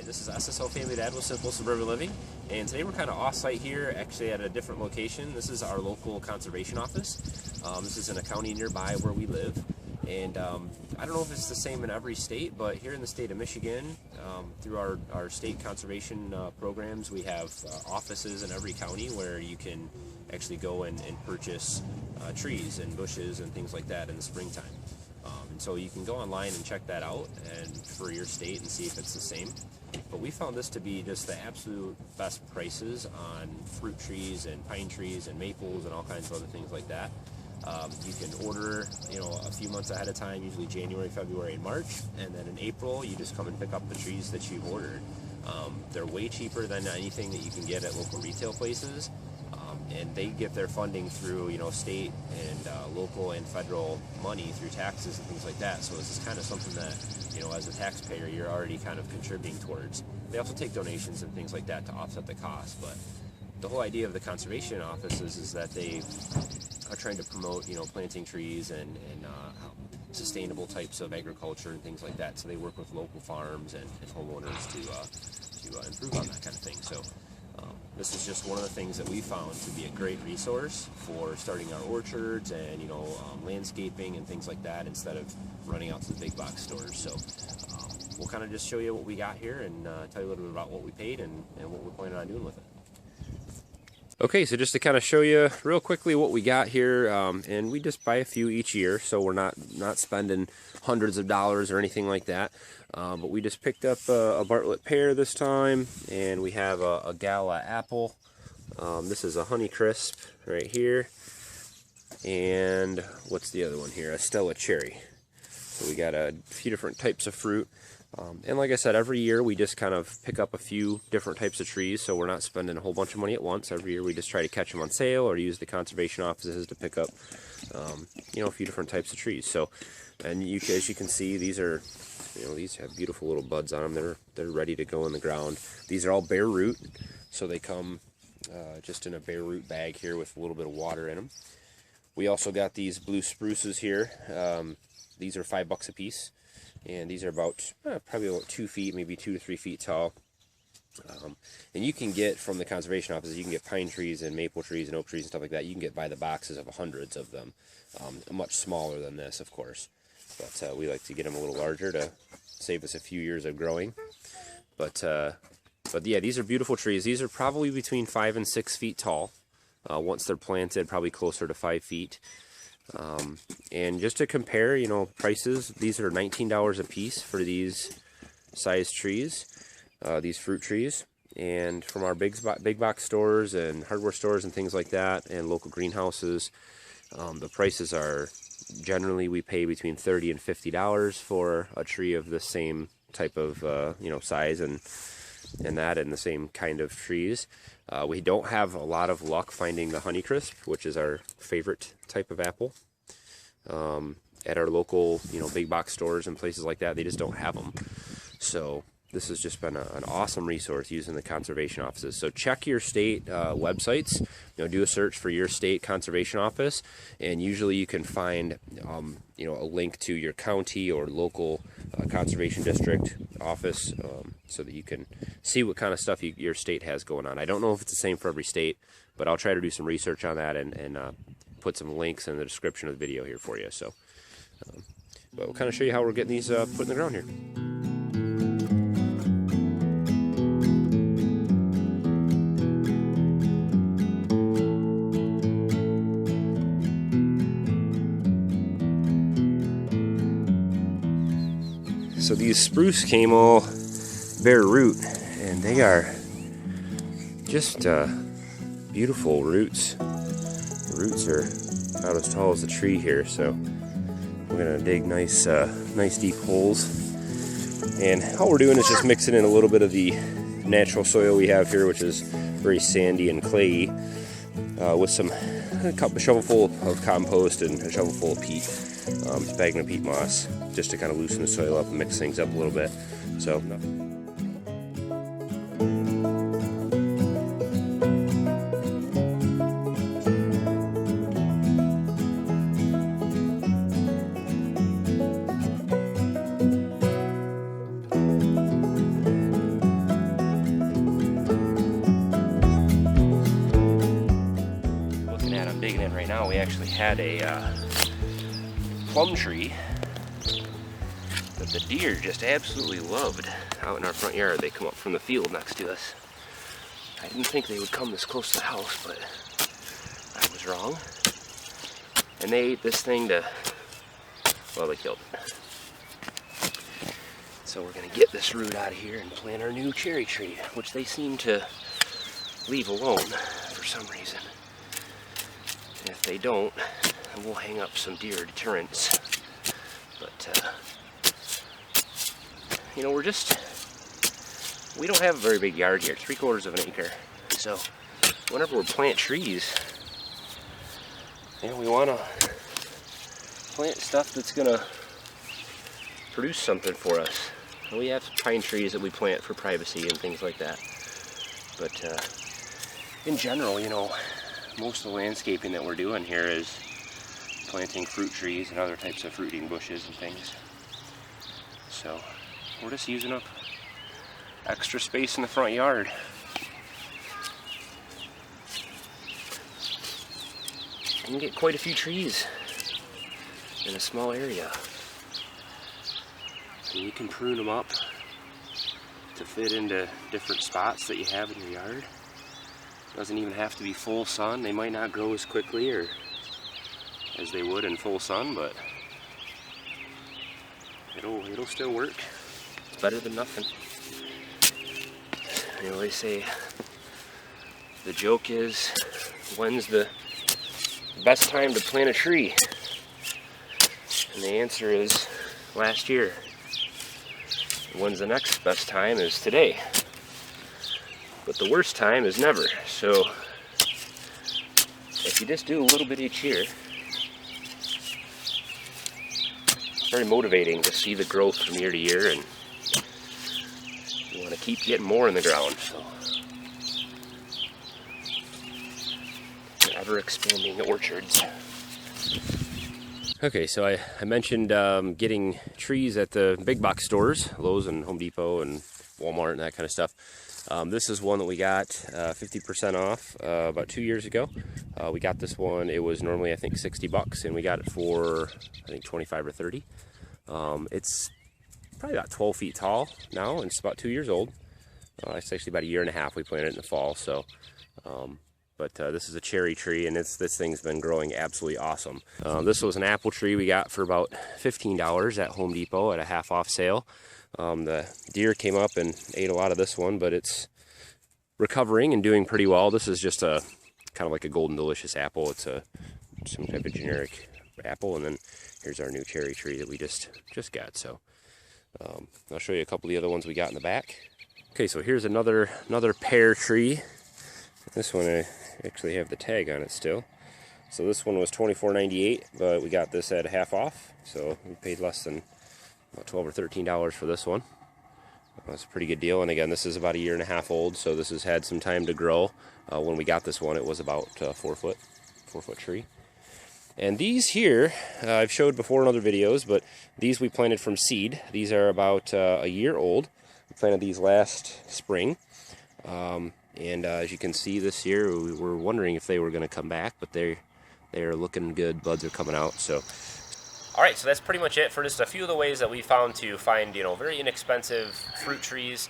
This is SSLFamilyDad with Simple Suburban Living, and today we're kind of off-site here, actually at a different location. This is our local conservation office. This is in a county nearby where we live, and I don't know if it's the same in every state, but here in the state of Michigan, through our state conservation programs, we have offices in every county where you can actually go and purchase trees and bushes and things like that in the springtime. And so you can go online and check that out and for your state and see if it's the same. But we found this to be just the absolute best prices on fruit trees and pine trees and maples and all kinds of other things like that. You can order, a few months ahead of time, usually January, February, and March, and then in April you just come and pick up the trees that you've ordered. They're way cheaper than anything that you can get at local retail places, and they get their funding through state and local and federal money through taxes and things like that. So this is kind of something that as a taxpayer you're already kind of contributing towards. They also take donations and things like that to offset the cost, but the whole idea of the conservation offices is that they are trying to promote planting trees and sustainable types of agriculture and things like that. So they work with local farms and homeowners to improve on that kind of thing. So this is just one of the things that we found to be a great resource for starting our orchards and landscaping and things like that, instead of running out to the big box stores. So we'll kind of just show you what we got here and tell you a little bit about what we paid and what we're planning on doing with it. Okay, so just to kind of show you real quickly what we got here, and we just buy a few each year, so we're not spending hundreds of dollars or anything like that. But we just picked up a Bartlett pear this time, and we have a Gala apple. This is a Honeycrisp right here, and what's the other one here? A Stella cherry. So we got a few different types of fruit. And like I said, every year we just kind of pick up a few different types of trees, so we're not spending a whole bunch of money at once. Every year we just try to catch them on sale or use the conservation offices to pick up, a few different types of trees. So, and as you can see, these are, these have beautiful little buds on them. They're ready to go in the ground. These are all bare root, so they come just in a bare root bag here with a little bit of water in them. We also got these blue spruces here. These are $5 a piece. And these are about probably about 2 feet, maybe 2 to 3 feet tall. And you can get from the conservation offices, you can get pine trees and maple trees and oak trees and stuff like that. You can get by the boxes of hundreds of them, much smaller than this, of course. But we like to get them a little larger to save us a few years of growing. But yeah, these are beautiful trees. These are probably between 5 and 6 feet tall. Once they're planted, probably closer to 5 feet. And just to compare, prices, these are $19 a piece for these size trees, these fruit trees. And from our big box stores and hardware stores and things like that, and local greenhouses, the prices are generally, we pay between $30 and $50 for a tree of the same type of size and the same kind of trees. We don't have a lot of luck finding the Honeycrisp, which is our favorite type of apple. At our local, big box stores and places like that, they just don't have them. So this has just been an awesome resource using the conservation offices. So check your state websites, do a search for your state conservation office, and usually you can find, a link to your county or local conservation district office, so that you can see what kind of stuff your state has going on. I don't know if it's the same for every state, but I'll try to do some research on that and put some links in the description of the video here for you. So, but we'll kind of show you how we're getting these put in the ground here. So these spruce came all bare root, and they are just beautiful roots. The roots are about as tall as the tree here, so we're gonna dig nice deep holes. And all we're doing is just mixing in a little bit of the natural soil we have here, which is very sandy and clayey, with a shovelful of compost and a shovelful of peat, sphagnum peat moss, just to kind of loosen the soil up and mix things up a little bit. So. actually had a plum tree that the deer just absolutely loved out in our front yard. They come up from the field next to us. I didn't think they would come this close to the house, but I was wrong. And they ate this thing to, well, they killed it. So we're gonna get this root out of here and plant our new cherry tree, which they seem to leave alone for some reason. And if they don't, then we'll hang up some deer deterrents. But, you know, we don't have a very big yard here, 3/4 of an acre. So whenever we plant trees, you know, we want to plant stuff that's going to produce something for us. We have pine trees that we plant for privacy and things like that. But in general, you know, most of the landscaping that we're doing here is planting fruit trees and other types of fruiting bushes and things. So we're just using up extra space in the front yard. You can get quite a few trees in a small area. And you can prune them up to fit into different spots that you have in your yard. Doesn't even have to be full sun. They might not grow as quickly or as they would in full sun, but it'll still work. It's better than nothing. You know, they say the joke is, when's the best time to plant a tree? And the answer is last year. When's the next best time is today. But the worst time is never. So if you just do a little bit each year, it's very motivating to see the growth from year to year, and you want to keep getting more in the ground. So ever expanding orchards. Okay, so I mentioned getting trees at the big box stores, Lowe's and Home Depot and Walmart and that kind of stuff. This is one that we got 50% off about 2 years ago. We got this one. It was normally, I think, 60 bucks, and we got it for, I think, 25 or 30. It's probably about 12 feet tall now, and it's about 2 years old. It's actually about 1.5 years. We planted it in the fall, so. But this is a cherry tree, and this thing's been growing absolutely awesome. This was an apple tree we got for about $15 at Home Depot at a half-off sale. The deer came up and ate a lot of this one, but it's recovering and doing pretty well. This is just a kind of like a Golden Delicious apple. It's some type of generic apple, and then here's our new cherry tree that we just got. So I'll show you a couple of the other ones we got in the back. Okay, so here's another pear tree. This one, I actually have the tag on it still. So this one was $24.98, but we got this at half off. So we paid less than about $12 or $13 for this one. That's a pretty good deal. And again, this is about 1.5 years old, so this has had some time to grow. When we got this one, it was about 4 foot tree. And these here, I've showed before in other videos, but these we planted from seed. These are about 1 year old. We planted these last spring. And as you can see this year, we were wondering if they were going to come back, but they are looking good. Buds are coming out. So, all right, so that's pretty much it for just a few of the ways that we found to find, you know, very inexpensive fruit trees.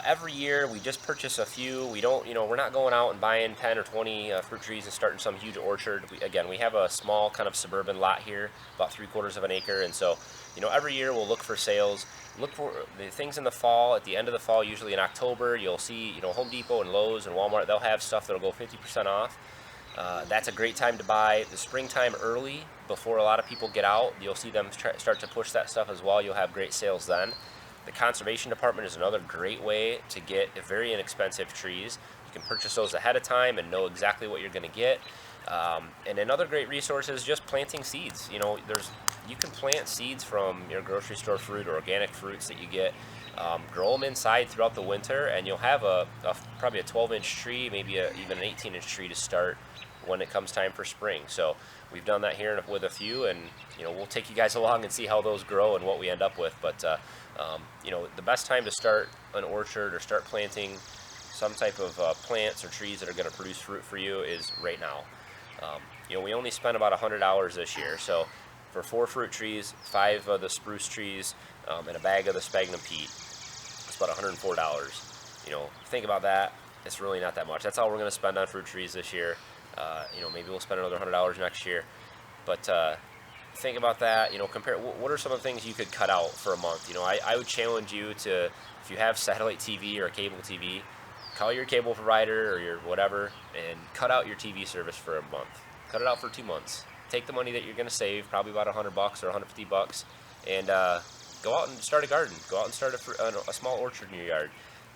Every year we just purchase a few. We don't, you know, we're not going out and buying 10 or 20 fruit trees and starting some huge orchard. Again, we have a small kind of suburban lot here, about 3/4 of an acre, and so, you know, every year we'll look for sales. Look for the things in the fall, at the end of the fall, usually in October, you'll see, you know, Home Depot and Lowe's and Walmart, they'll have stuff that'll go 50% off. That's a great time to buy. The springtime early, before a lot of people get out, you'll see them start to push that stuff as well. You'll have great sales then. The conservation department is another great way to get very inexpensive trees. You can purchase those ahead of time and know exactly what you're going to get. And another great resource is just planting seeds. You know, you can plant seeds from your grocery store fruit or organic fruits that you get. Grow them inside throughout the winter, and you'll have probably a 12-inch tree, maybe even an 18-inch tree to start when it comes time for spring. So we've done that here with a few, and you know, we'll take you guys along and see how those grow and what we end up with. But you know, the best time to start an orchard or start planting some type of plants or trees that are going to produce fruit for you is right now. You know, we only spent about $100 this year, so for 4 fruit trees, 5 of the spruce trees, and a bag of the sphagnum peat, it's about $104. You know, think about that. It's really not that much. That's all we're going to spend on fruit trees this year. You know, maybe we'll spend another $100 next year. But think about that. You know, compare. What are some of the things you could cut out for a month? You know, I would challenge you to, if you have satellite TV or a cable TV, call your cable provider or your whatever and cut out your TV service for a month. Cut it out for 2 months. Take the money that you're going to save, probably about $100 or $150, and go out and start a garden. Go out and start a small orchard in your yard.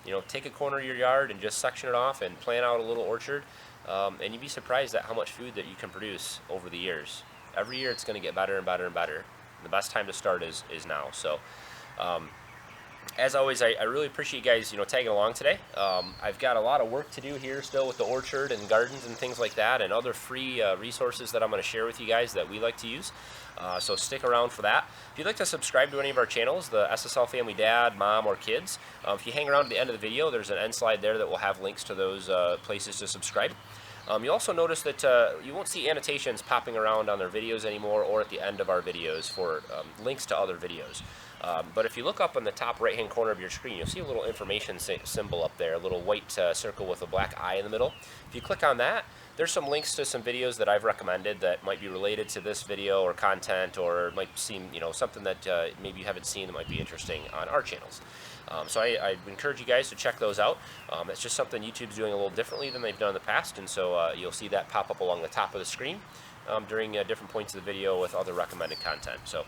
You know, take a corner of your yard and just section it off and plant out a little orchard, and you'd be surprised at how much food that you can produce over the years. Every year it's going to get better and better and better. And the best time to start is now. So, as always, I really appreciate you guys, you know, tagging along today. I've got a lot of work to do here still with the orchard and gardens and things like that, and other free resources that I'm going to share with you guys that we like to use. So stick around for that. If you'd like to subscribe to any of our channels, the SSL Family Dad, Mom, or Kids, if you hang around to the end of the video, there's an end slide there that will have links to those places to subscribe. You'll also notice that you won't see annotations popping around on their videos anymore or at the end of our videos for links to other videos. But if you look up on the top right-hand corner of your screen, you'll see a little information symbol up there, a little white circle with a black eye in the middle. If you click on that, there's some links to some videos that I've recommended that might be related to this video or content, or might seem, you know, something that maybe you haven't seen that might be interesting on our channels. So I encourage you guys to check those out. It's just something YouTube's doing a little differently than they've done in the past, and so you'll see that pop up along the top of the screen during different points of the video with other recommended content. So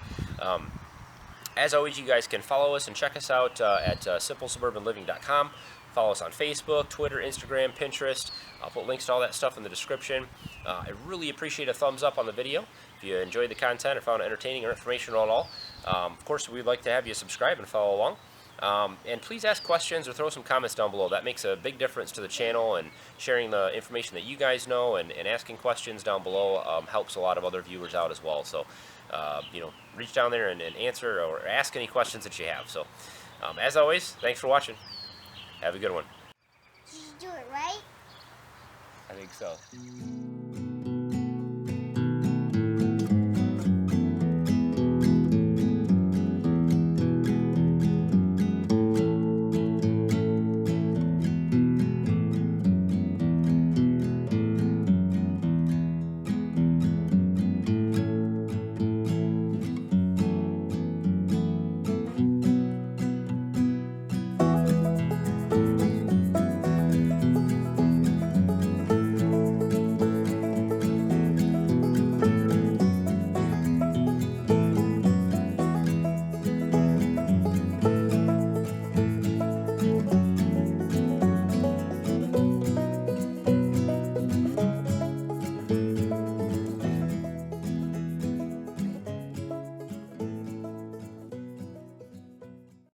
as always, you guys can follow us and check us out at simplesuburbanliving.com. Follow us on Facebook, Twitter, Instagram, Pinterest. I'll put links to all that stuff in the description. I really appreciate a thumbs up on the video if you enjoyed the content or found it entertaining or informational at all. Of course, we'd like to have you subscribe and follow along. And please ask questions or throw some comments down below. That makes a big difference to the channel, and sharing the information that you guys know and asking questions down below helps a lot of other viewers out as well. So, you know, reach down there and answer or ask any questions that you have. So, as always, thanks for watching. Have a good one. Did you do it right? I think so.